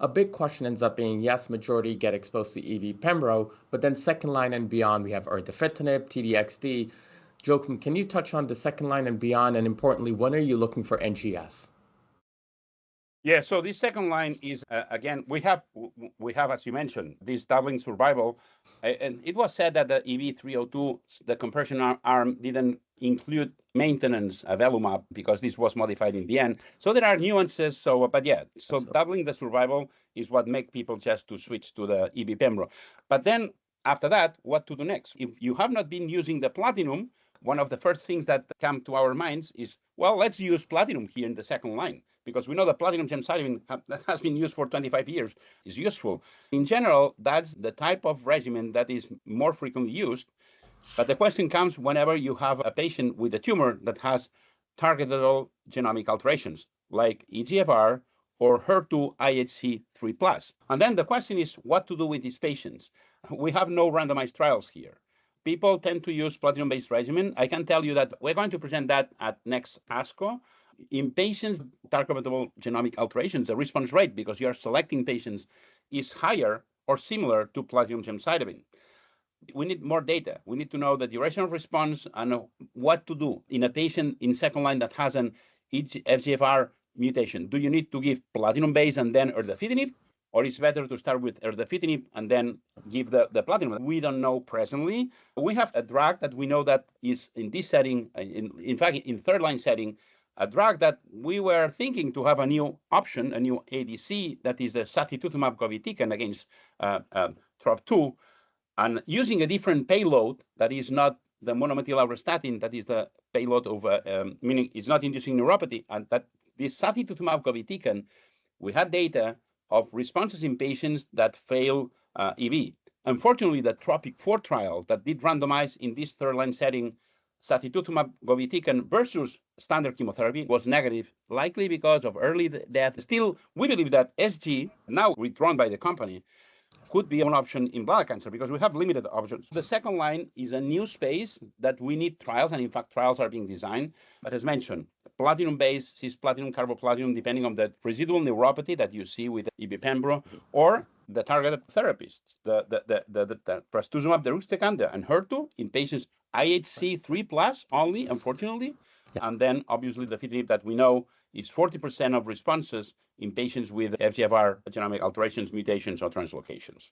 a big question ends up being, yes, majority get exposed to EV Pembro, but then second line and beyond, we have erdafitinib, TDXD. Joachim, can you touch on the second line and beyond, and importantly, when are you looking for NGS? Yeah, so this second line is again we have, as you mentioned, this doubling survival, and it was said that the EV302, the comparison arm, didn't include maintenance avelumab because this was modified in the end. So there are nuances. So, but yeah, so Absolutely. doubling the survival is what make people just to switch to the EV pembro. But then after that, what to do next? If you have not been using the platinum, one of the first things that come to our minds is, well, let's use platinum here in the second line because we know that platinum gemcitabine that has been used for 25 years is useful. In general, that's the type of regimen that is more frequently used. But the question comes whenever you have a patient with a tumor that has targetable genomic alterations like EGFR or HER2 IHC3+. And then the question is what to do with these patients. We have no randomized trials here. People tend to use platinum-based regimen. I can tell you that we're going to present that at next ASCO. In patients with targetable genomic alterations, the response rate, because you are selecting patients, is higher or similar to platinum gemcitabine. We need more data. We need to know the duration of response and what to do in a patient in second line that has an FGFR mutation. Do you need to give platinum-based and then erdafitinib? Or it's better to start with erdafitinib and then give the platinum? We don't know presently. We have a drug that we know that is in this setting, in fact, in third line setting, a drug that we were thinking to have a new option, a new ADC, that is the sacituzumab govitecan against TROP2, and using a different payload that is not the monomethyl auristatin, that is the payload of, meaning it's not inducing neuropathy, and that this sacituzumab govitecan, we had data of responses in patients that fail EV. Unfortunately, the TROPiC-4 trial that did randomize in this third-line setting sacituzumab govitecan versus standard chemotherapy was negative, likely because of early death. Still, we believe that SG, now withdrawn by the company, could be an option in bladder cancer because we have limited options. The second line is a new space that we need trials, and in fact, trials are being designed. But as mentioned, platinum-based, cisplatinum, carboplatinum, depending on the residual neuropathy that you see with ibipembro, or the targeted therapies, the trastuzumab deruxtecan and HER2 in patients IHC3+ only, unfortunately, and then obviously the fitinib that we know is 40% of responses in patients with FGFR genomic alterations, mutations, or translocations.